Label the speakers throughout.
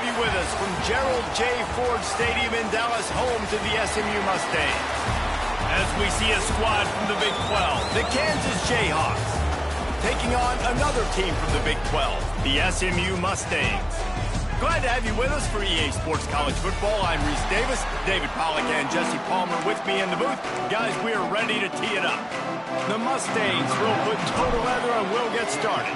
Speaker 1: have you with us from Gerald J. Ford Stadium in Dallas, home to the SMU Mustangs. As we see a squad from the Big 12, the Kansas Jayhawks, taking on another team from the Big 12, the SMU Mustangs. Glad to have you with us for EA Sports College Football. I'm Reese Davis, David Pollack and Jesse Palmer with me in the booth. Guys, we are ready to tee it up. The Mustangs will put total leather and we'll get started.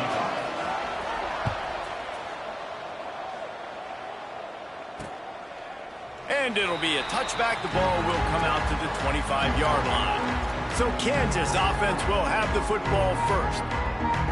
Speaker 1: And it'll be a touchback. The ball will come out to the 25-yard line. So Kansas offense will have the football first.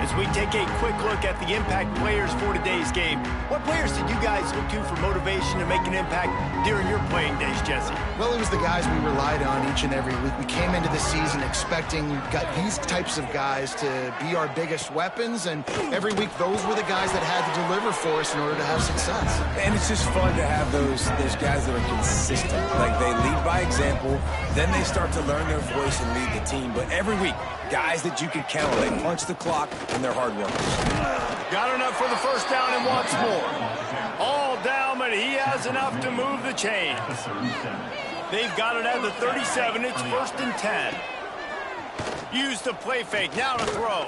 Speaker 1: As we take a quick look at the impact players for today's game, what players did you guys look to for motivation to make an impact during your playing days, Jesse?
Speaker 2: Well, it was the guys we relied on each and every week. We came into the season expecting these types of guys to be our biggest weapons, and every week those were the guys that had to deliver for us in order to have success.
Speaker 3: And it's just fun to have those guys that are consistent. Like, they lead by example, then they start to learn their voice and lead the team. But every week, guys that you can count on, they punch the clock, and they're hard workers.
Speaker 1: Got enough for the first down and once more. All down, but he has enough to move the chains. They've got it at the 37. It's 1st and 10. Use the play fake. Now to throw.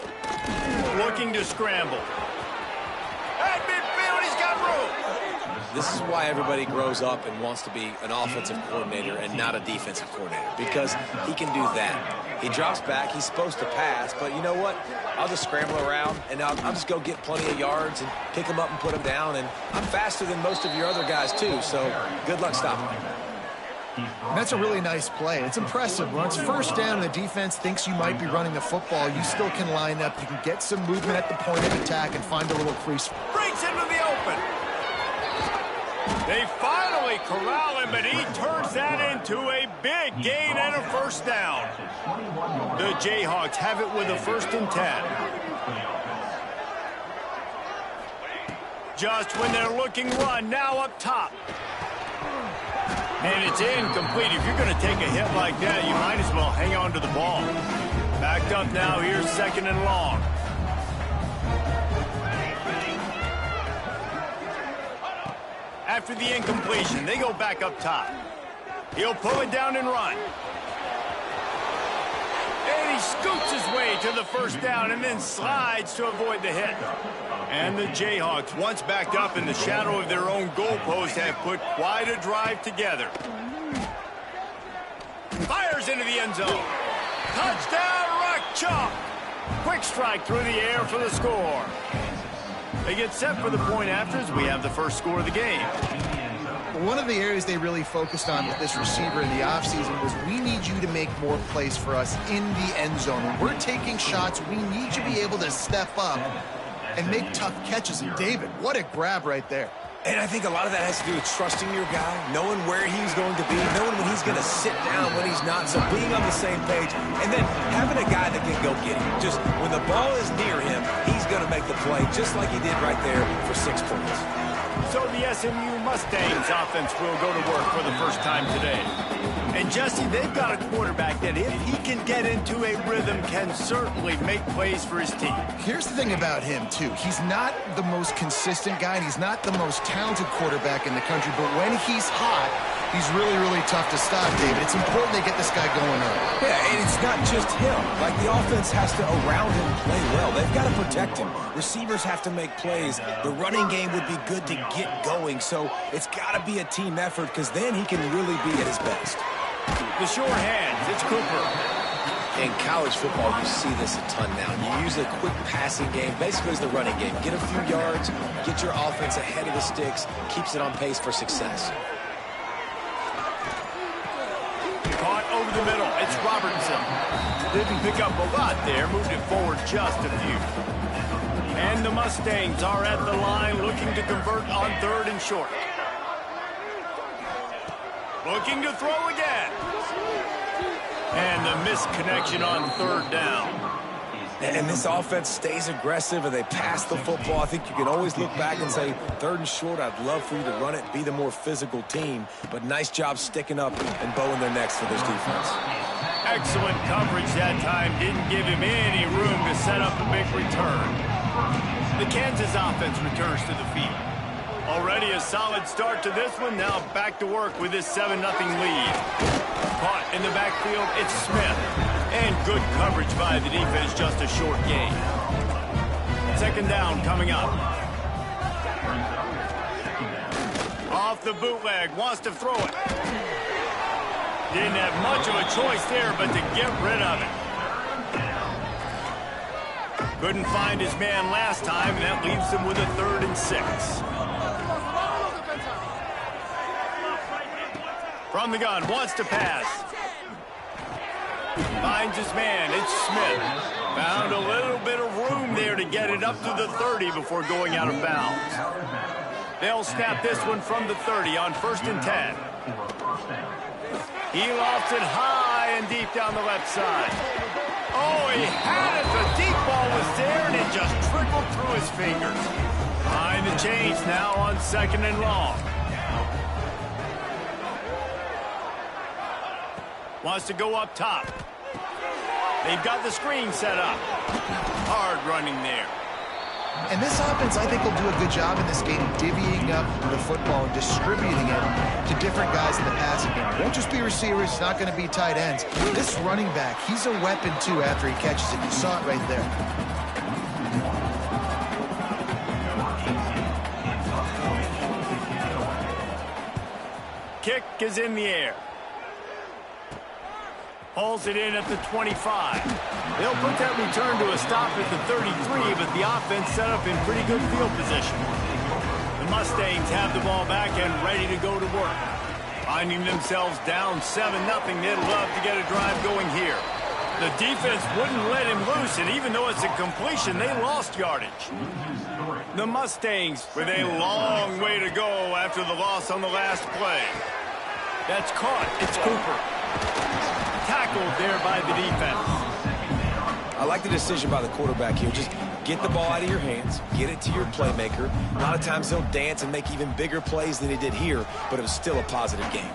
Speaker 1: Looking to scramble. At midfield, he's got room.
Speaker 4: This is why everybody grows up and wants to be an offensive coordinator and not a defensive coordinator, because he can do that. He drops back, he's supposed to pass, but you know what? I'll just scramble around, and I'll just go get plenty of yards and pick him up and put him down, and I'm faster than most of your other guys, too, so good luck stopping me.
Speaker 2: That's a really nice play. It's impressive. When it's first down and the defense thinks you might be running the football, you still can line up. You can get some movement at the point of attack and find a little crease.
Speaker 1: Breaks into the open. They finally corral him, but he turns that into a big gain and a first down. The Jayhawks have it with a 1st and 10. Just when they're looking run, now up top. And it's incomplete. If you're going to take a hit like that, you might as well hang on to the ball. Backed up now, here's 2nd and long. After the incompletion, they go back up top. He'll pull it down and run. And he scoots his way to the first down and then slides to avoid the hit. And the Jayhawks, once backed up in the shadow of their own goalpost, have put quite a drive together. Fires into the end zone. Touchdown, Rock Chalk. Quick strike through the air for the score. They get set for the point after as we have the first score of the game.
Speaker 2: One of the areas they really focused on with this receiver in the offseason was we need you to make more plays for us in the end zone. When we're taking shots, we need you to be able to step up and make tough catches. And David, what a grab right there.
Speaker 3: And I think a lot of that has to do with trusting your guy, knowing where he's going to be, knowing when he's going to sit down, when he's not, so being on the same page, and then having a guy that can go get him. Just when the ball is near him, he's going to make the play, just like he did right there for 6 points.
Speaker 1: So the SMU Mustangs offense will go to work for the first time today. And Jesse, they've got a quarterback that if he can get into a rhythm can certainly make plays for his team.
Speaker 2: Here's the thing about him, too. He's not the most consistent guy, and he's not the most talented quarterback in the country, but when he's hot, he's really, really tough to stop, David. It's important they get this guy going early.
Speaker 3: Yeah, and it's not just him. Like, the offense has to, around him, play well. They've got to protect him. Receivers have to make plays. The running game would be good to get going, so it's got to be a team effort, because then he can really be at his best.
Speaker 1: The sure hands, it's Cooper.
Speaker 4: In college football, you see this a ton now. You use a quick passing game, basically as the running game. Get a few yards, get your offense ahead of the sticks, keeps it on pace for success.
Speaker 1: Caught over the middle, it's Robertson. Didn't pick up a lot there, moved it forward just a few. And the Mustangs are at the line looking to convert on 3rd and short. Looking to throw again. And the missed connection on 3rd down.
Speaker 3: And this offense stays aggressive and they pass the football. I think you can always look back and say, 3rd and short, I'd love for you to run it, be the more physical team. But nice job sticking up and bowing their necks for this defense.
Speaker 1: Excellent coverage that time. Didn't give him any room to set up a big return. The Kansas offense returns to the field. Already a solid start to this one. Now back to work with this 7-0 lead. Caught in the backfield, it's Smith. And good coverage by the defense, just a short gain. Second down coming up. Off the bootleg, wants to throw it. Didn't have much of a choice there, but to get rid of it. Couldn't find his man last time, and that leaves him with a 3rd and 6. From the gun, wants to pass. Finds his man, it's Smith. Found a little bit of room there to get it up to the 30 before going out of bounds. They'll snap this one from the 30 on 1st and 10. He lofts it high and deep down the left side. Oh, he had it. The deep ball was there, and it just trickled through his fingers. Behind the chains now on 2nd and long. Wants to go up top. They've got the screen set up. Hard running there.
Speaker 2: And this offense, I think, will do a good job in this game divvying up the football and distributing it to different guys in the passing game. It won't just be receivers. It's not going to be tight ends. This running back, he's a weapon, too, after he catches it. You saw it right there.
Speaker 1: Kick is in the air. Pulls it in at the 25. They'll put that return to a stop at the 33, but the offense set up in pretty good field position. The Mustangs have the ball back and ready to go to work. Finding themselves down 7-0, they'd love to get a drive going here. The defense wouldn't let him loose, and even though it's a completion, they lost yardage. The Mustangs with a long way to go after the loss on the last play. That's caught. It's Cooper. Tackled there by the defense.
Speaker 3: I like the decision by the quarterback here. Just get the ball out of your hands, get it to your playmaker. A lot of times he'll dance and make even bigger plays than he did here, but it was still a positive game.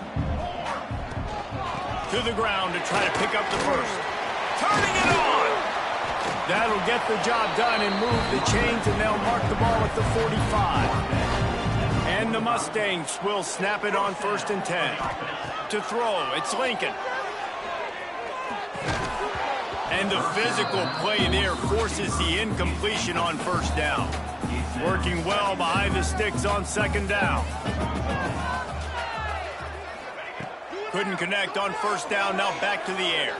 Speaker 1: To the ground to try to pick up the first. Turning it on! That'll get the job done and move the chains, and they'll mark the ball at the 45. And the Mustangs will snap it on 1st and 10. To throw, it's Lincoln. And the physical play there forces the incompletion on 1st down. Working well behind the sticks on 2nd down. Couldn't connect on 1st down, now back to the air.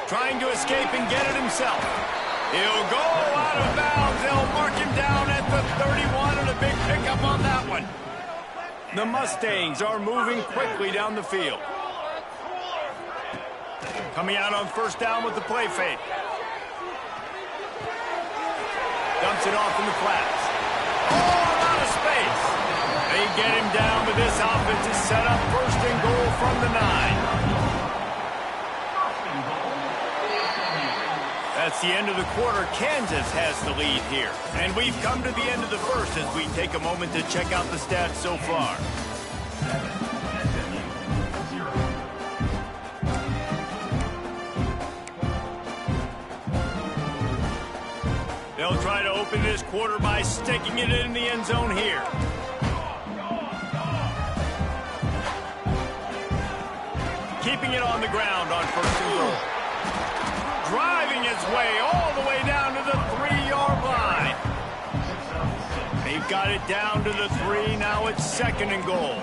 Speaker 1: Trying to escape and get it himself. He'll go out of bounds. They'll mark him down at the 31, and a big pickup on that one. The Mustangs are moving quickly down the field. Coming out on 1st down with the play fake. Dumps it off in the flats. Oh, out of space. They get him down, but this offense is set up 1st and goal from the 9. That's the end of the quarter. Kansas has the lead here. And we've come to the end of the first as we take a moment to check out the stats so far. They'll try to open this quarter by sticking it in the end zone here. Keeping it on the ground on 1st and goal. Driving its way all the way down to the 3-yard line. They've got it down to the 3. Now it's 2nd and goal.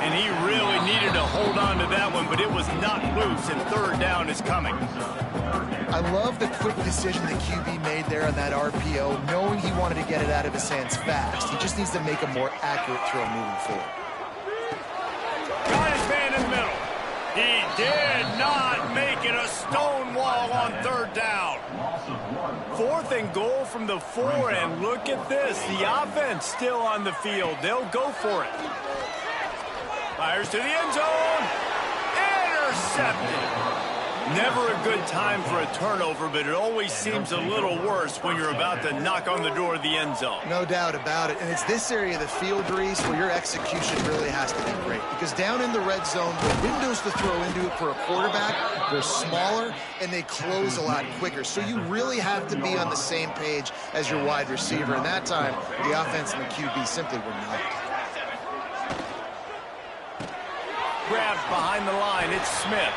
Speaker 1: And he really needed to hold on to that one, but it was not loose, and 3rd down is coming.
Speaker 2: I love the quick decision that QB made there on that RPO, knowing he wanted to get it out of his hands fast. He just needs to make a more accurate throw moving forward.
Speaker 1: Got his man in the middle. He did not make it a stone wall on 3rd down. 4th and goal from the 4, and look at this. The offense still on the field. They'll go for it. Fires to the end zone. Intercepted. Never a good time for a turnover, but it always seems a little worse when you're about to knock on the door of the end zone.
Speaker 2: No doubt about it. And it's this area of the field, Reese, where your execution really has to be great. Because down in the red zone, the windows to throw into it for a quarterback, they're smaller and they close a lot quicker. So you really have to be on the same page as your wide receiver. And that time, the offense and the QB simply were not.
Speaker 1: Grabbed behind the line, it's Smith.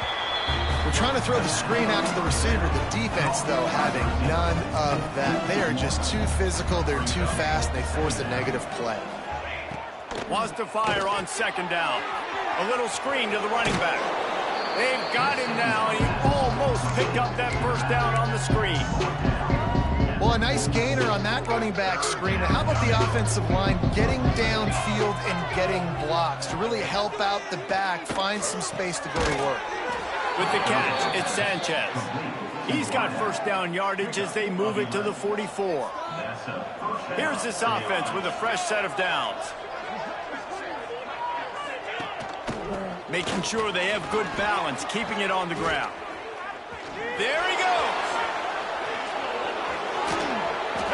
Speaker 2: We're trying to throw the screen out to the receiver. The defense, though, having none of that. They are just too physical. They're too fast. And they force a negative play.
Speaker 1: Wants to fire on second down. A little screen to the running back. They've got him now, and he almost picked up that first down on the screen.
Speaker 2: Well, a nice gainer on that running back screen. And how about the offensive line getting downfield and getting blocks to really help out the back, find some space to go to work.
Speaker 1: With the catch, it's Sanchez. He's got first down yardage as they move it to the 44. Here's this offense with a fresh set of downs. Making sure they have good balance, keeping it on the ground. There he goes.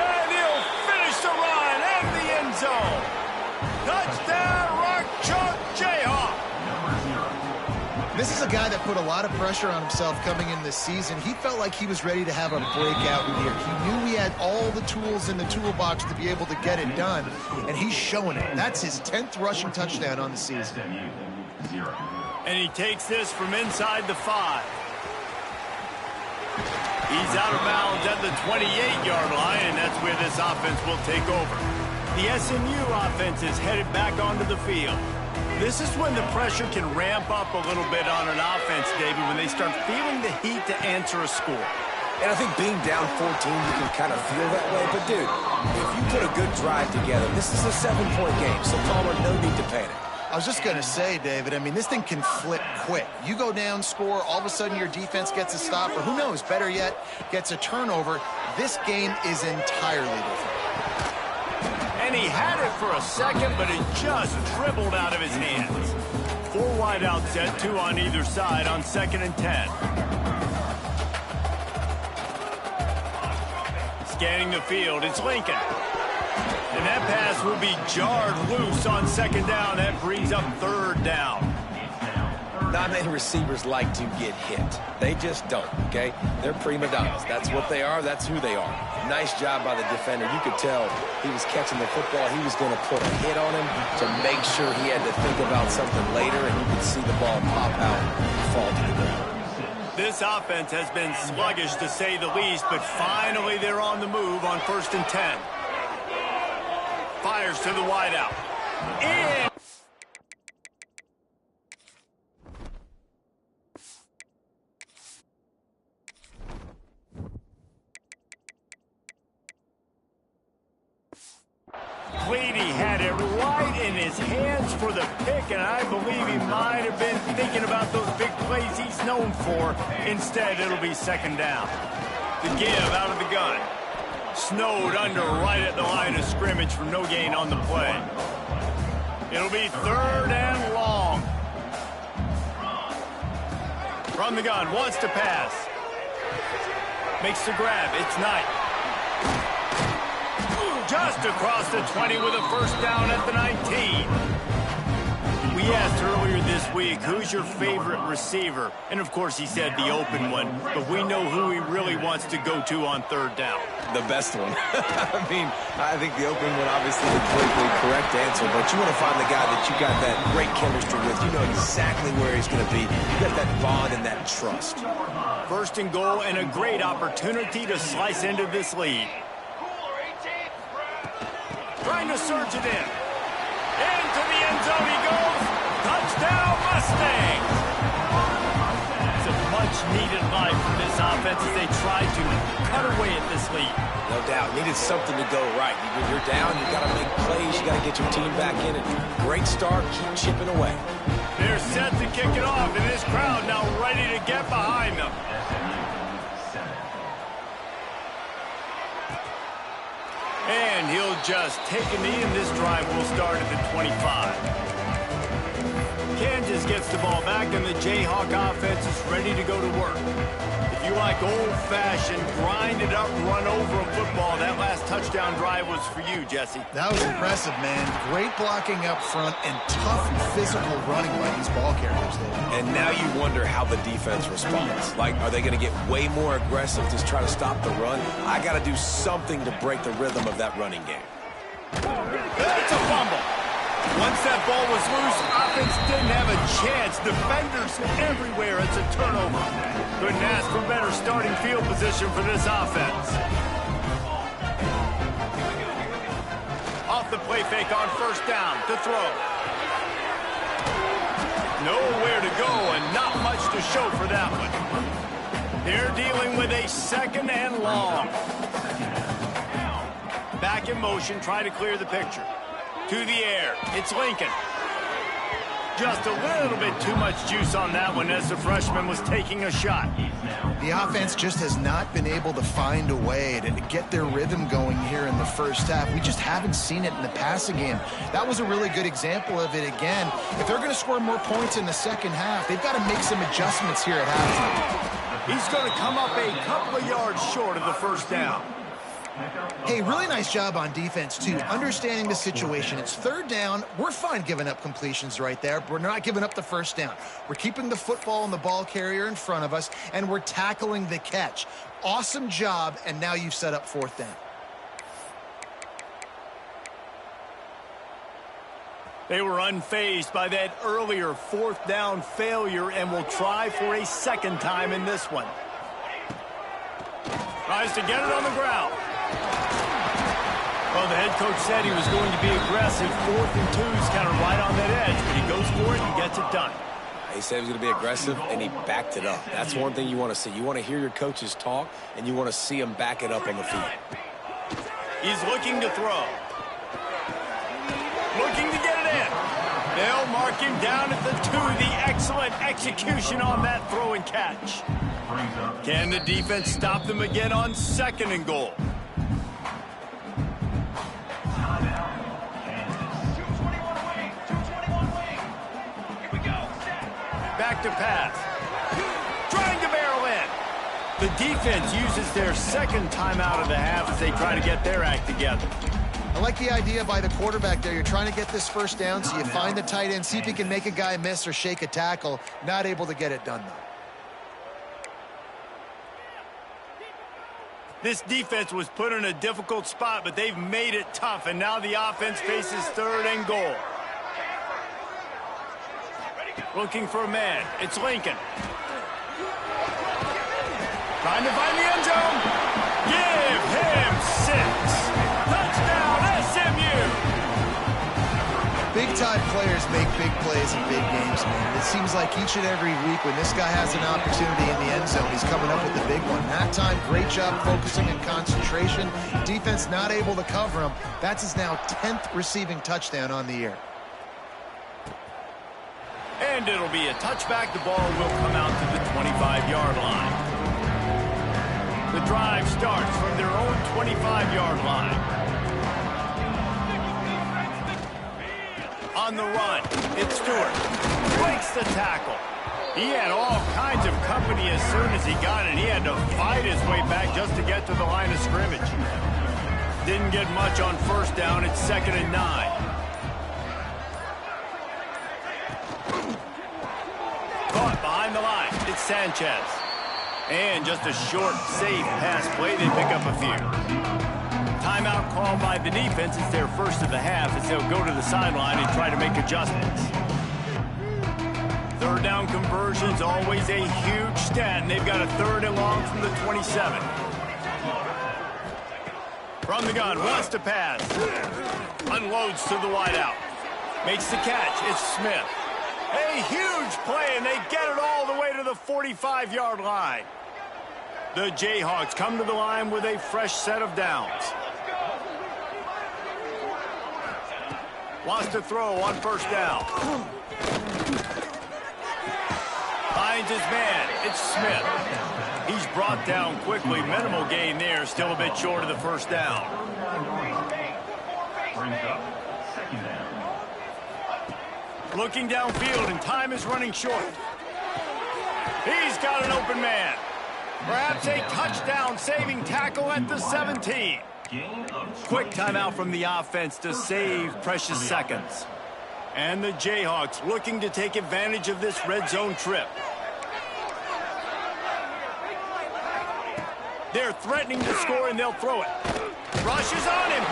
Speaker 1: And he'll finish the run and the end zone. Touchdown, Rock Chalk Jayhawk.
Speaker 2: This is a guy that put a lot of pressure on himself coming in this season. He felt like he was ready to have a breakout year. He knew he had all the tools in the toolbox to be able to get it done, and he's showing it. That's his 10th rushing touchdown on the season.
Speaker 1: And he takes this from inside the 5. He's out of bounds at the 28-yard line, and that's where this offense will take over. The SMU offense is headed back onto the field. This is when the pressure can ramp up a little bit on an offense, David, when they start feeling the heat to answer a score.
Speaker 3: And I think being down 14, you can kind of feel that way. But, dude, if you put a good drive together, this is a 7-point game, so Palmer, no need to panic.
Speaker 2: I was just going to say, David, I mean, this thing can flip quick. You go down, score, all of a sudden your defense gets a stop, or who knows, better yet, gets a turnover. This game is entirely different.
Speaker 1: And he had it for a second, but it just dribbled out of his hands. 4 wide out set, 2 on either side on 2nd and 10. Scanning the field, it's Lincoln. And that pass will be jarred loose on 2nd down. That brings up 3rd down.
Speaker 3: Not many receivers like to get hit. They just don't, okay? They're prima donnas. That's what they are. That's who they are. Nice job by the defender. You could tell he was catching the football. He was going to put a hit on him to make sure he had to think about something later, and you could see the ball pop out and fall to the ground.
Speaker 1: This offense has been sluggish, to say the least, but finally they're on the move on 1st and 10. Fires to the wideout. In. Cleady had it right in his hands for the pick, and I believe he might have been thinking about those big plays he's known for. Instead, it'll be 2nd down. The give out of the gun. Snowed under right at the line of scrimmage for no gain on the play. It'll be 3rd and long. From the gun, wants to pass. Makes the grab, it's Knight. Just across the 20 with a first down at the 19. We asked earlier this week, who's your favorite receiver? And, of course, he said the open one. But we know who he really wants to go to on 3rd down.
Speaker 3: The best one. I mean, I think the open one, obviously, the politically correct answer. But you want to find the guy that you got that great chemistry with. You know exactly where he's going to be. You got that bond and that trust.
Speaker 1: 1st and goal and a great opportunity to slice into this lead. Trying to surge it in. Into the end zone he goes. Touchdown, Mustangs! It's a much-needed life for this offense as they try to cut away at this lead.
Speaker 3: No doubt. Needed something to go right. When you're down, you got to make plays. You got to get your team back in it. Great start. Keep chipping away.
Speaker 1: They're set to kick it off, and this crowd now ready to get behind them. And he'll just take a knee, and this drive will start at the 25. Kansas gets the ball back, and the Jayhawk offense is ready to go to work. If you like old-fashioned, grind-it-up, run-over football, that last touchdown drive was for you, Jesse.
Speaker 2: That was impressive, man. Great blocking up front and tough physical running by these ball carriers there.
Speaker 3: And now you wonder how the defense responds. Like, are they going to get way more aggressive to try to stop the run? I got to do something to break the rhythm of that running game.
Speaker 1: It's a fumble. Once that ball was loose, offense didn't have a chance. Defenders everywhere. It's a turnover. Couldn't ask for better starting field position for this offense. Off the play fake on first down to throw. Nowhere to go and not much to show for that one. They're dealing with a second and long. Back in motion, try to clear the picture. To the air, it's Lincoln. Just a little bit too much juice on that one as the freshman was taking a shot.
Speaker 2: The offense just has not been able to find a way to get their rhythm going here in the first half. We just haven't seen it in the passing game. That was a really good example of it again. If they're going to score more points in the second half, they've got to make some adjustments here at halftime.
Speaker 1: He's going to come up a couple of yards short of the first down.
Speaker 2: Hey, really nice job on defense, too, understanding the situation. It's third down. We're fine giving up completions right there, but we're not giving up the first down. We're keeping the football and the ball carrier in front of us, and we're tackling the catch. Awesome job, and now you've set up fourth down.
Speaker 1: They were unfazed by that earlier fourth down failure and will try for a second time in this one. Tries to get it on the ground. Well, the head coach said he was going to be aggressive. 4th and 2's kind of right on that edge, but he goes for it and gets it done.
Speaker 3: He said he was going to be aggressive, and he backed it up. That's one thing you want to see. You want to hear your coaches talk, and you want to see them back it up on the field.
Speaker 1: He's looking to throw. Looking to get it in. They'll mark him down at the 2. The excellent execution on that throw and catch. Can the defense stop them again on 2nd and goal? Back to pass. Trying to barrel in. The defense uses their second timeout of the half as they try to get their act together.
Speaker 2: I like the idea by the quarterback there. You're trying to get this first down, so you find the tight end, see if he can make a guy miss or shake a tackle. Not able to get it done, though.
Speaker 1: This defense was put in a difficult spot, but they've made it tough, and now the offense faces 3rd and goal. Looking for a man. It's Lincoln. Trying to find the end zone. Give him 6. Touchdown, SMU.
Speaker 2: Big-time players make big plays in big games, man. It seems like each and every week when this guy has an opportunity in the end zone, he's coming up with the big one. That time, great job focusing and concentration. Defense not able to cover him. That's his now 10th receiving touchdown on the year.
Speaker 1: And it'll be a touchback. The ball will come out to the 25-yard line. The drive starts from their own 25-yard line. On the run, it's Stewart. Breaks the tackle. He had all kinds of company as soon as he got it. He had to fight his way back just to get to the line of scrimmage. Didn't get much on first down. It's 2nd and 9. Caught behind the line. It's Sanchez. And just a short, safe pass play. They pick up a few. Timeout called by the defense. It's their first of the half as they'll go to the sideline and try to make adjustments. 3rd down conversion's always a huge stat, and they've got a 3rd and long from the 27. From the gun, wants to pass. Unloads to the wideout. Makes the catch. It's Smith. A huge play, and they get it all the way to the 45-yard line. The Jayhawks come to the line with a fresh set of downs. Wants to throw on first down. Finds his man. It's Smith. He's brought down quickly. Minimal gain there. Still a bit short of the first down. Looking downfield, and time is running short. He's got an open man. Perhaps a touchdown-saving tackle at the 17. Quick timeout from the offense to save precious seconds. And the Jayhawks looking to take advantage of this red zone trip. They're threatening to score, and they'll throw it. Rushes on him.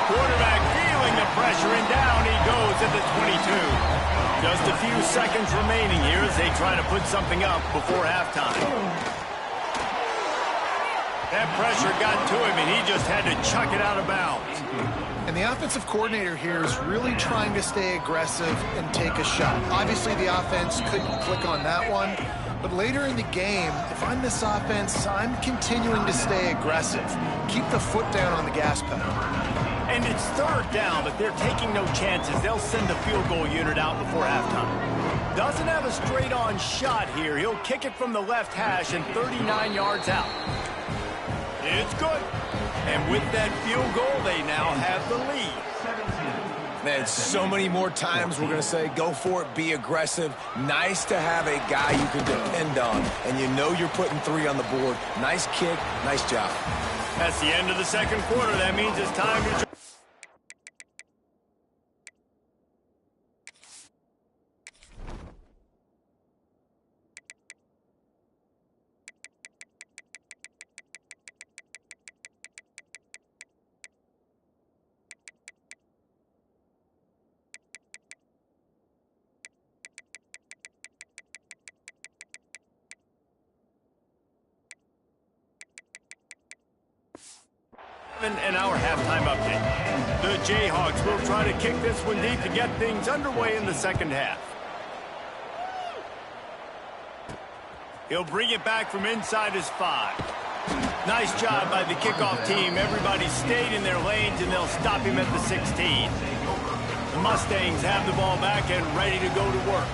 Speaker 1: Quarterback feeling the pressure, and down he goes at the 22. Just a few seconds remaining here as they try to put something up before halftime. That pressure got to him, and he just had to chuck it out of bounds.
Speaker 2: And the offensive coordinator here is really trying to stay aggressive and take a shot. Obviously, the offense couldn't click on that one. But later in the game, if I'm this offense, I'm continuing to stay aggressive. Keep the foot down on the gas pedal.
Speaker 1: And it's third down, but they're taking no chances. They'll send the field goal unit out before halftime. Doesn't have a straight-on shot here. He'll kick it from the left hash and 39 yards out. It's good. And with that field goal, they now have the lead.
Speaker 3: Man, so many more times we're going to say, go for it, be aggressive. Nice to have a guy you can depend on, and you know you're putting 3 on the board. Nice kick, nice job.
Speaker 1: That's the end of the second quarter. That means it's time to... And our halftime update. The Jayhawks will try to kick this one deep to get things underway in the second half. He'll bring it back from inside his 5. Nice job by the kickoff team. Everybody stayed in their lanes, and they'll stop him at the 16. The Mustangs have the ball back and ready to go to work.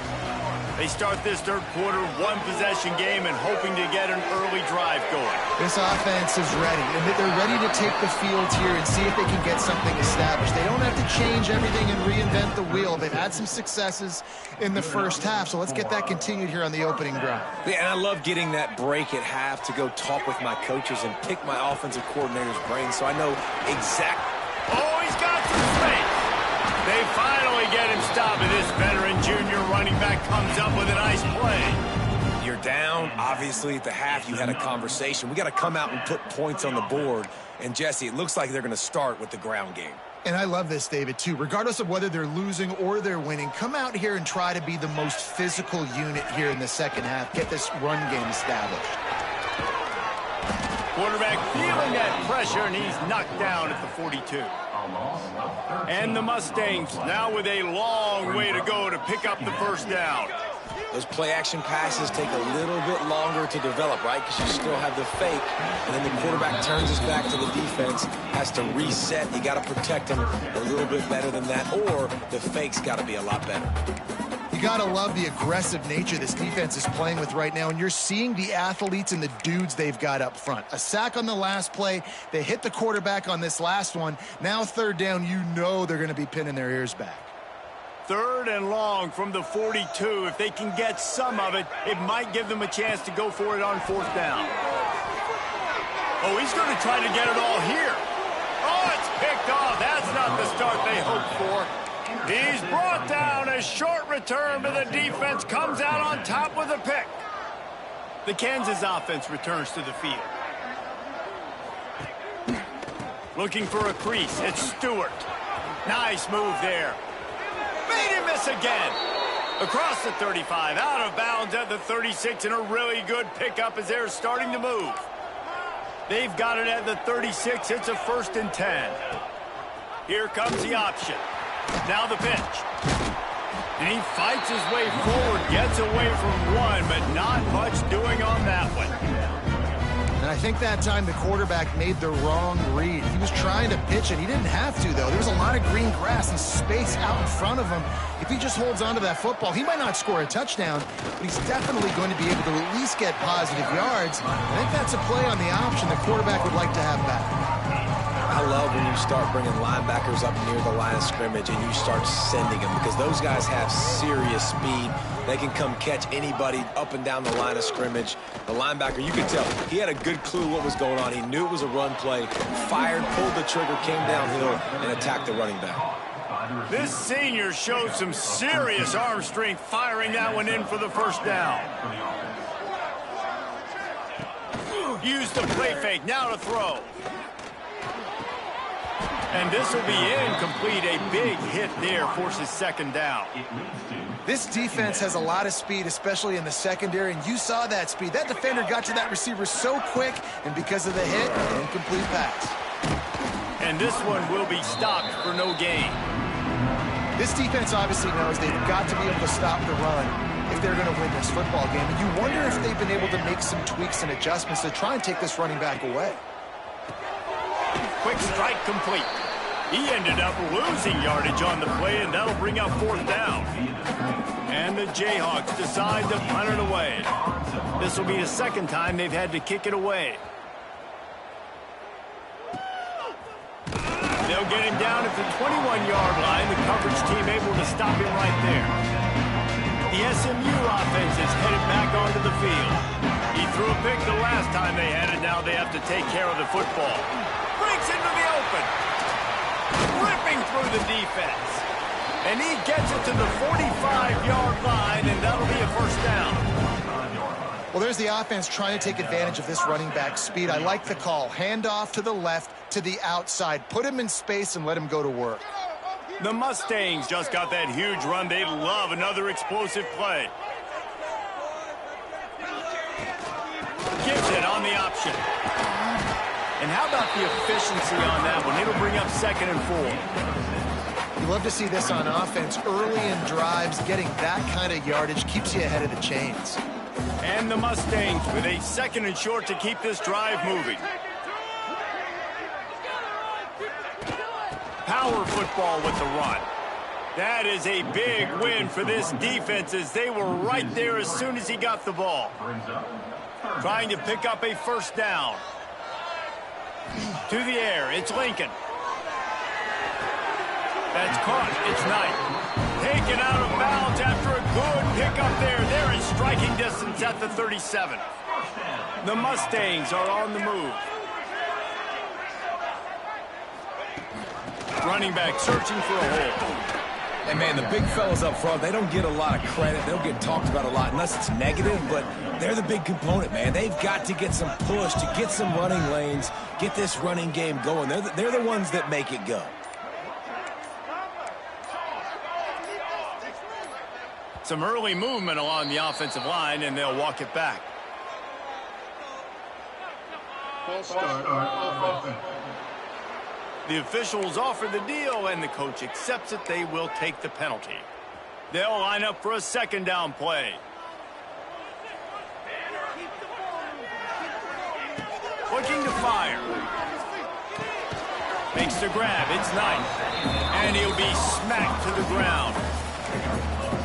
Speaker 1: They start this third quarter, one-possession game, and hoping to get an early drive going.
Speaker 2: This offense is ready, and they're ready to take the field here and see if they can get something established. They don't have to change everything and reinvent the wheel. They've had some successes in the first half, so let's get that continued here on the opening drive.
Speaker 3: Yeah, and I love getting that break at half to go talk with my coaches and pick my offensive coordinator's brain so I know exactly.
Speaker 1: Oh, he's got some space. They finally get him stopped, and this veteran junior running back comes up with a nice play.
Speaker 3: You're down. Obviously, at the half, you had a conversation. We got to come out and put points on the board. And, Jesse, it looks like they're going to start with the ground game.
Speaker 2: And I love this, David, too. Regardless of whether they're losing or they're winning, come out here and try to be the most physical unit here in the second half. Get this run game established.
Speaker 1: Quarterback feeling that pressure, and he's knocked down at the 42. And the Mustangs now with a long way to go to pick up the first down.
Speaker 3: Those play-action passes take a little bit longer to develop, right? Because you still have the fake, and then the quarterback turns his back to the defense, has to reset. You got to protect him a little bit better than that, or the fake's got to be a lot better.
Speaker 2: You got to love the aggressive nature this defense is playing with right now, and you're seeing the athletes and the dudes they've got up front. A sack on the last play. They hit the quarterback on this last one. Now third down, you know they're going to be pinning their ears back.
Speaker 1: Third and long from the 42. If they can get some of it, it might give them a chance to go for it on fourth down. Oh, he's going to try to get it all here. Oh, it's picked off. That's not the start they hoped for. He's brought down. A short return, but the defense comes out on top with a pick. The Kansas offense returns to the field. Looking for a crease. It's Stewart. Nice move there. Made him miss again. Across the 35, out of bounds at the 36, and a really good pickup as they're starting to move. They've got it at the 36. It's a 1st and 10. Here comes the option. Now the pitch. And he fights his way forward, gets away from one, but not much doing on that one.
Speaker 2: And I think that time the quarterback made the wrong read. He was trying to pitch it. He didn't have to, though. There was a lot of green grass and space out in front of him. If he just holds on to that football, he might not score a touchdown, but he's definitely going to be able to at least get positive yards. I think that's a play on the option the quarterback would like to have back.
Speaker 3: I love when you start bringing linebackers up near the line of scrimmage and you start sending them, because those guys have serious speed. They can come catch anybody up and down the line of scrimmage. The linebacker, you could tell, he had a good clue what was going on. He knew it was a run play, fired, pulled the trigger, came downhill, and attacked the running back.
Speaker 1: This senior showed some serious arm strength, firing that one in for the first down. Used the play fake, now to throw. And this will be incomplete. A big hit there forces second down.
Speaker 2: This defense has a lot of speed, especially in the secondary, and you saw that speed. That defender got to that receiver so quick, and because of the hit, an incomplete pass.
Speaker 1: And this one will be stopped for no gain.
Speaker 2: This defense obviously knows they've got to be able to stop the run if they're going to win this football game. And you wonder if they've been able to make some tweaks and adjustments to try and take this running back away.
Speaker 1: Quick strike complete. He ended up losing yardage on the play, and that'll bring up fourth down. And the Jayhawks decide to punt it away. This will be the second time they've had to kick it away. They'll get him down at the 21-yard line. The coverage team able to stop him right there. The SMU offense is headed back onto the field. He threw a pick the last time they had it. Now they have to take care of the football. Breaks into the open. Ripping through the defense. And he gets it to the 45-yard line, and that'll be a first down.
Speaker 2: Well, there's the offense trying to take advantage of this running back's speed. I like the call. Hand off to the left, to the outside. Put him in space and let him go to work.
Speaker 1: The Mustangs just got that huge run. They love another explosive play. Gives it on the option. And how about the efficiency on that one? It'll bring up 2nd and 4.
Speaker 2: You love to see this on offense. Early in drives, getting that kind of yardage keeps you ahead of the chains.
Speaker 1: And the Mustangs with a 2nd and short to keep this drive moving. Power football with the run. That is a big win for this defense, as they were right there as soon as he got the ball. Trying to pick up a first down. To the air, it's Lincoln. That's caught, it's Knight. Taken out of bounds after a good pickup there. They're in striking distance at the 37. The Mustangs are on the move. Running back searching for a hole.
Speaker 3: And, man, the big fellas up front, they don't get a lot of credit. They don't get talked about a lot unless it's negative, but they're the big component, man. They've got to get some push, to get some running lanes, get this running game going. They're the ones that make it go.
Speaker 1: Some early movement along the offensive line, and they'll walk it back.
Speaker 5: False start on offense.
Speaker 1: The officials offer the deal, and the coach accepts it. They will take the penalty. They'll line up for a 2nd down play. Looking to fire. Makes the grab. It's Knight. And he'll be smacked to the ground.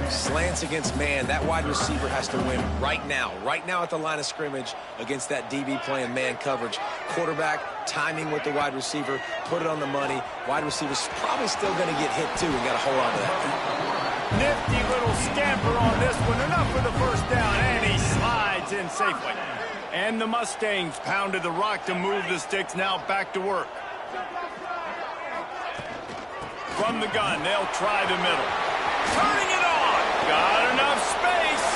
Speaker 3: Slants against man. That wide receiver has to win right now at the line of scrimmage against that DB playing man coverage. Quarterback, timing with the wide receiver, put it on the money. Wide receiver's probably still going to get hit too, and got to hold on to that.
Speaker 1: Nifty little scamper on this one. Enough for the first down, and he slides in safely. And the Mustangs pounded the rock to move the sticks. Now back to work. From the gun, they'll try the middle. Turning it on. Got enough space.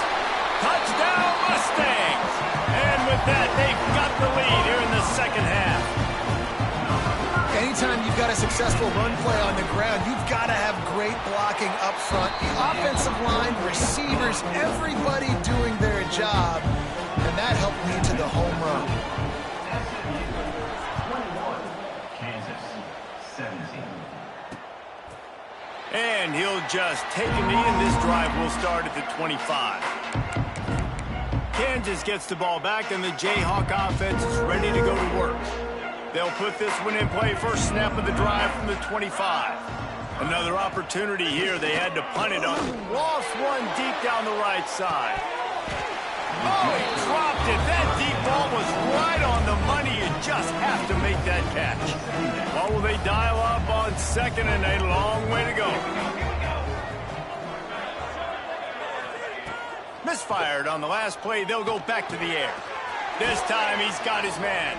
Speaker 1: Touchdown, Mustangs. And with that, they've got the lead here in the second half.
Speaker 2: Anytime you've got a successful run play on the ground, you've got to have great blocking up front. The offensive line, receivers, everybody doing their job. And that helped lead to the home run.
Speaker 5: Kansas, 17.
Speaker 1: And he'll just take a knee, and this drive will start at the 25. Kansas gets the ball back, and the Jayhawk offense is ready to go to work. They'll put this one in play. First snap of the drive from the 25. Another opportunity here. They had to punt it on. Lost one deep down the right side. Oh, he dropped it. That deep ball was right on the money. You just have to make that catch. Well, How will they dial up on second and a long way to go? Misfired on the last play. They'll go back to the air. This time he's got his man.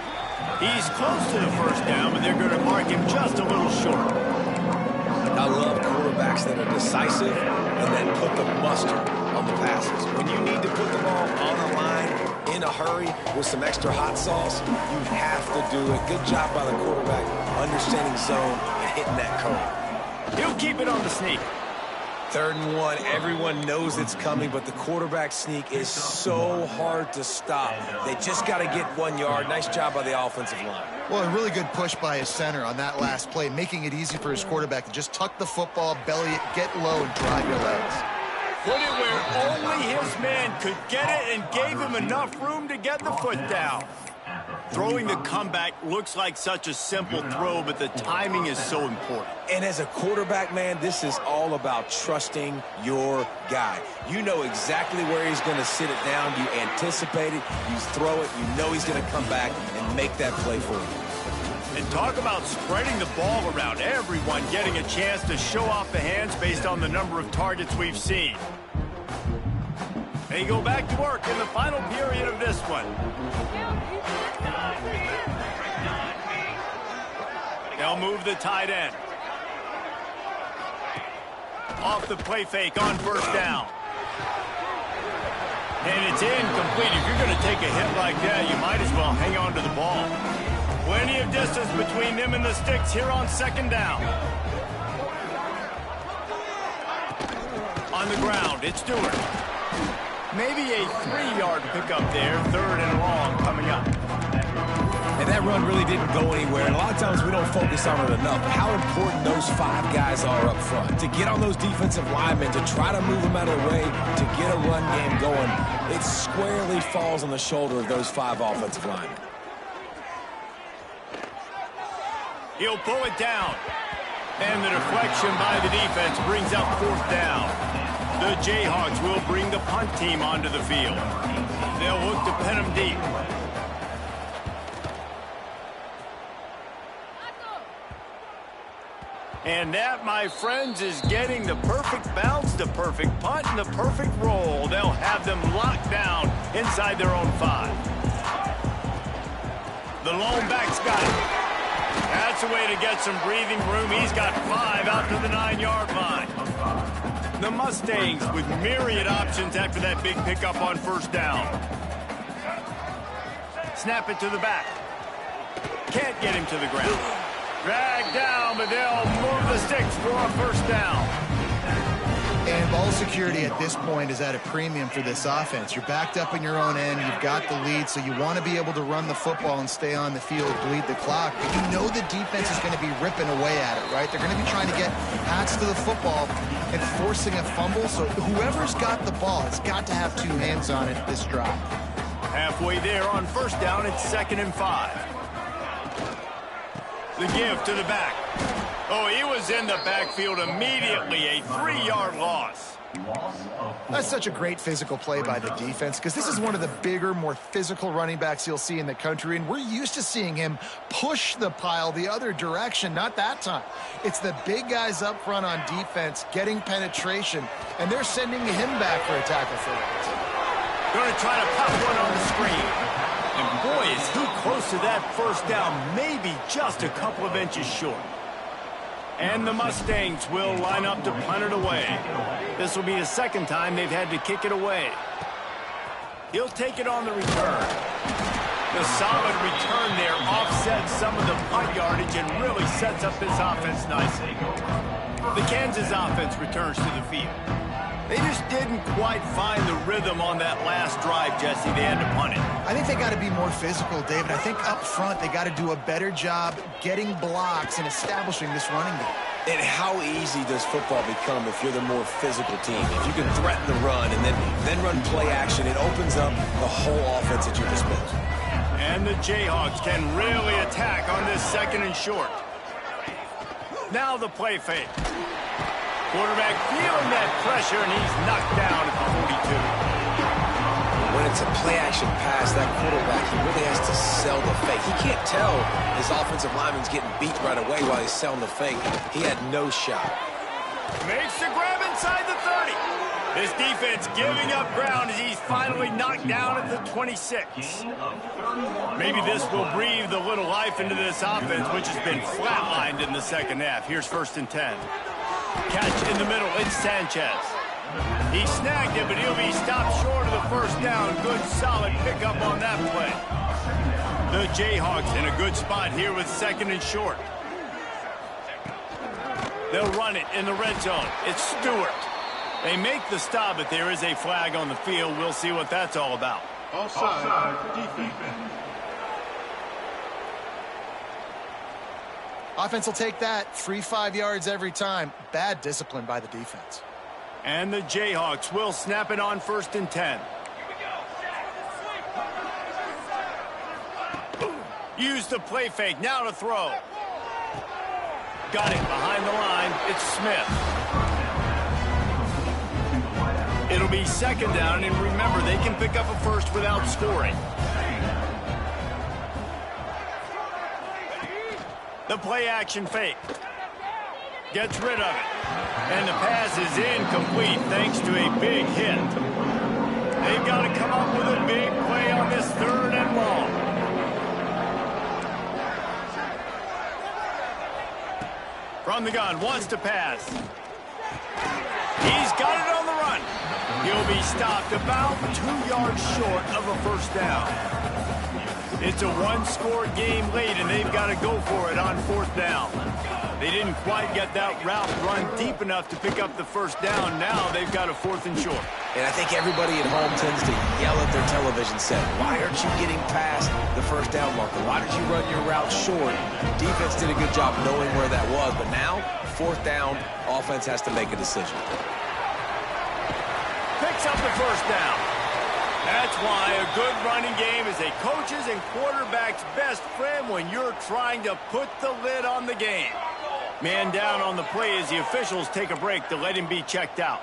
Speaker 1: He's close to the first down, but they're going to mark him just a little short.
Speaker 3: I love quarterbacks that are decisive and then put the mustard on the passes. When you need to put the ball on the line in a hurry with some extra hot sauce, you have to do it. Good job by the quarterback understanding zone and hitting that curve.
Speaker 1: He'll keep it on the sneak.
Speaker 3: 3rd and 1, everyone knows it's coming, but the quarterback sneak is so hard to stop. They just got to get 1 yard. Nice job by the offensive line.
Speaker 2: Well, a really good push by his center on that last play, making it easy for his quarterback to just tuck the football, belly it, get low, and drive your legs.
Speaker 1: Put it where only his man could get it and gave him enough room to get the foot down. Throwing the comeback looks like such a simple throw, but the timing is so important.
Speaker 3: And as a quarterback, man, this is all about trusting your guy. You know exactly where he's going to sit it down. You anticipate it. You throw it. You know he's going to come back and make that play for you.
Speaker 1: And talk about spreading the ball around. Everyone getting a chance to show off the hands based on the number of targets we've seen. They go back to work in the final period of this one. They'll move the tight end. Off the play fake on first down. And it's incomplete. If you're going to take a hit like that, you might as well hang on to the ball. Plenty of distance between them and the sticks here on 2nd down. On the ground, it's Stewart. Maybe a 3-yard pickup there, 3rd and long coming up.
Speaker 3: And that run really didn't go anywhere. And a lot of times we don't focus on it enough. How important those 5 guys are up front. To get on those defensive linemen, to try to move them out of the way, to get a run game going, it squarely falls on the shoulder of those 5 offensive linemen.
Speaker 1: He'll pull it down. And the deflection by the defense brings up 4th down. The Jayhawks will bring the punt team onto the field. They'll look to pin them deep. And that, my friends, is getting the perfect bounce, the perfect punt, and the perfect roll. They'll have them locked down inside their own 5. The lone back's got it. That's a way to get some breathing room. He's got 5 out to the 9-yard line. The Mustangs with myriad options after that big pickup on first down. Snap it to the back. Can't get him to the ground. Dragged down, but they'll move the sticks for a first down.
Speaker 2: And ball security at this point is at a premium for this offense. You're backed up in your own end. You've got the lead, so you want to be able to run the football and stay on the field, bleed the clock. But you know the defense is going to be ripping away at it, right? They're going to be trying to get hats to the football and forcing a fumble. So whoever's got the ball has got to have 2 hands on it this drive.
Speaker 1: Halfway there on first down, it's 2nd and 5. The give to the back. Oh, he was in the backfield immediately. A 3-yard loss.
Speaker 2: That's such a great physical play by the defense because this is one of the bigger, more physical running backs you'll see in the country, and we're used to seeing him push the pile the other direction. Not that time. It's the big guys up front on defense getting penetration, and they're sending him back for a tackle for that.
Speaker 1: Going to try to pop one on the screen. And boy, is he close to that first down, maybe just a couple of inches short. And the Mustangs will line up to punt it away. This will be the 2nd time they've had to kick it away. He'll take it on the return. The solid return there offsets some of the punt yardage and really sets up this offense nicely. The Kansas offense returns to the field. They just didn't quite find the rhythm on that last drive, Jesse. They had to punt it.
Speaker 2: I think they got to be more physical, David. I think up front they got to do a better job getting blocks and establishing this running game.
Speaker 3: And how easy does football become if you're the more physical team? If you can threaten the run and then run play action, it opens up the whole offense at your disposal.
Speaker 1: And the Jayhawks can really attack on this 2nd and short. Now the play fake. Quarterback feeling that pressure, and he's knocked down at the 42.
Speaker 3: When
Speaker 4: it's a play-action pass, that quarterback, he really has to sell the fake. He can't tell his offensive lineman's getting beat right away while he's selling the fake. He had no shot.
Speaker 1: Makes the grab inside the 30. This defense giving up ground as he's finally knocked down at the 26. Maybe this will breathe a little life into this offense, which has been flatlined in the second half. Here's 1st and 10. Catch in the middle, it's Sanchez. He snagged it, but he'll be stopped short of the first down. Good, solid pickup on that play. The Jayhawks in a good spot here with 2nd and short. They'll run it in the red zone. It's Stewart. They make the stop, but there is a flag on the field. We'll see what that's all about.
Speaker 5: Offside, defense.
Speaker 2: Offense will take that. 3-5 yards every time. Bad discipline by the defense.
Speaker 1: And the Jayhawks will snap it on 1st and 10. Use the play fake. Now to throw. Got it behind the line. It's Smith. It'll be 2nd down, and remember, they can pick up a first without scoring. The play action fake. Gets rid of it. And the pass is incomplete thanks to a big hit. They've got to come up with a big play on this 3rd and long. From the gun, wants to pass. He's got it on the run. He'll be stopped about 2 yards short of a first down. It's a one-score game late, and they've got to go for it on 4th down. They didn't quite get that route run deep enough to pick up the first down. Now they've got a 4th and short.
Speaker 4: And I think everybody at home tends to yell at their television set. Why aren't you getting past the first down marker? Why did you run your route short? Defense did a good job knowing where that was, but now, 4th down, offense has to make a decision.
Speaker 1: Picks up the first down. That's why a good running game is a coach's and quarterback's best friend when you're trying to put the lid on the game. Man down on the play as the officials take a break to let him be checked out.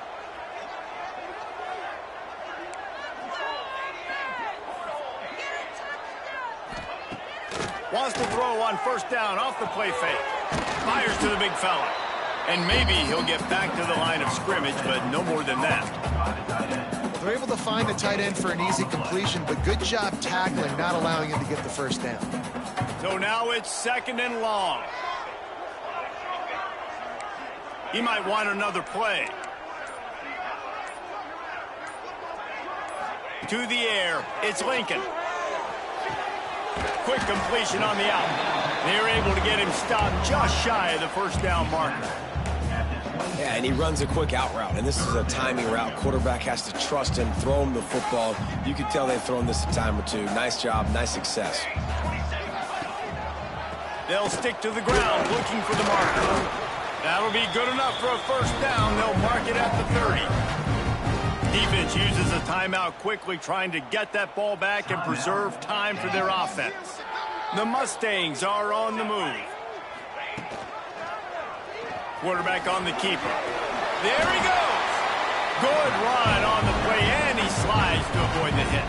Speaker 1: Wants to throw on 1st down off the play fake. Fires to the big fella. And maybe he'll get back to the line of scrimmage, but no more than that.
Speaker 2: They're able to find the tight end for an easy completion, but good job tackling, not allowing him to get the first down.
Speaker 1: So now it's 2nd and long. He might want another play. To the air, it's Lincoln. Quick completion on the out. They're able to get him stopped just shy of the first down marker.
Speaker 4: Yeah, and he runs a quick out route, and this is a timing route. Quarterback has to trust him, throw him the football. You can tell they've thrown this a time or two. Nice job, nice success.
Speaker 1: They'll stick to the ground looking for the marker. That'll be good enough for a first down. They'll mark it at the 30. Defense uses a timeout quickly, trying to get that ball back and preserve time for their offense. The Mustangs are on the move. Quarterback on the keeper. There he goes. Good run on the play, and he slides to avoid the hit.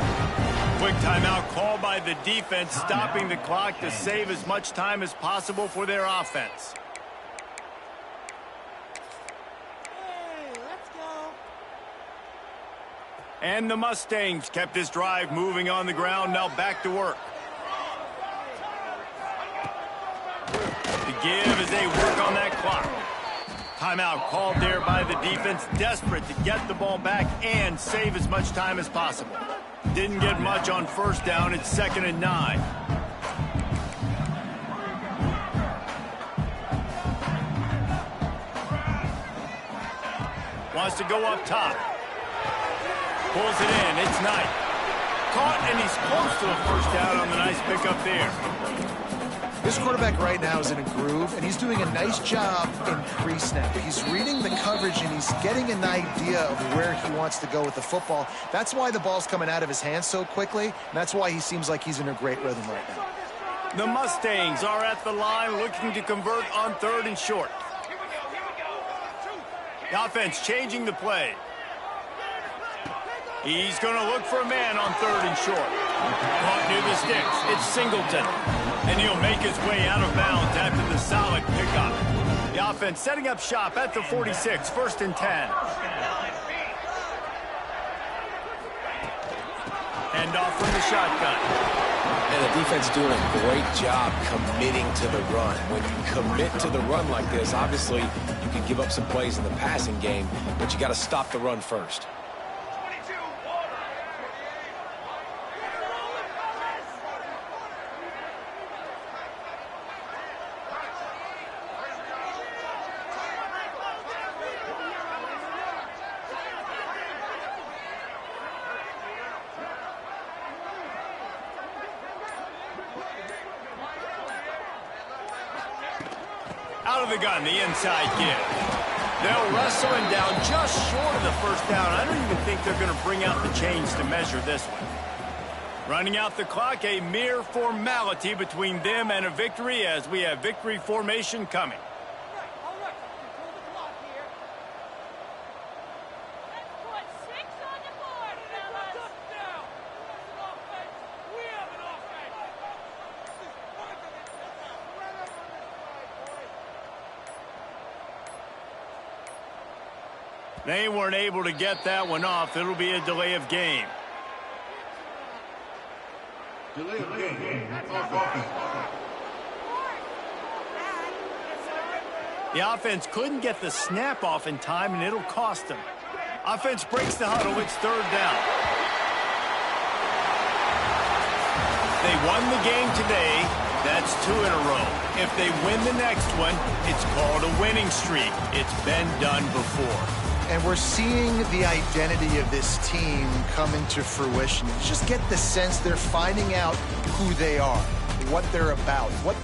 Speaker 1: Quick timeout called by the defense, stopping the clock to save as much time as possible for their offense. And the Mustangs kept this drive moving on the ground. Now back to work. The give as they work on that clock. Timeout called there by the defense, desperate to get the ball back and save as much time as possible. Didn't get much on first down. It's 2nd and 9. Wants to go up top. Pulls it in. It's Knight. Caught, and he's close to a first down on the nice pickup there.
Speaker 2: This quarterback right now is in a groove, and he's doing a nice job in pre-snap. He's reading the coverage, and he's getting an idea of where he wants to go with the football. That's why the ball's coming out of his hands so quickly, and that's why he seems like he's in a great rhythm right now.
Speaker 1: The Mustangs are at the line looking to convert on 3rd and short. The offense changing the play. He's going to look for a man on 3rd and short. Caught near the sticks. It's Singleton. And he'll make his way out of bounds after the solid pickup. The offense setting up shop at the 46, 1st and 10. Hand off from the shotgun.
Speaker 4: And the defense doing a great job committing to the run. When you commit to the run like this, obviously you can give up some plays in the passing game, but you got to stop the run first.
Speaker 1: Out of the gun, the inside give. They'll wrestle him down just short of the 1st down. I don't even think they're going to bring out the chains to measure this one. Running out the clock, a mere formality between them and a victory as we have victory formation coming. They weren't able to get that one off. It'll be a delay of game.
Speaker 5: Delay of game.
Speaker 1: The offense couldn't get the snap off in time, and it'll cost them. Offense breaks the huddle. It's 3rd down. They won the game today. That's 2 in a row. If they win the next one, it's called a winning streak. It's been done before.
Speaker 2: And we're seeing the identity of this team come into fruition. You just get the sense they're finding out who they are, what they're about, what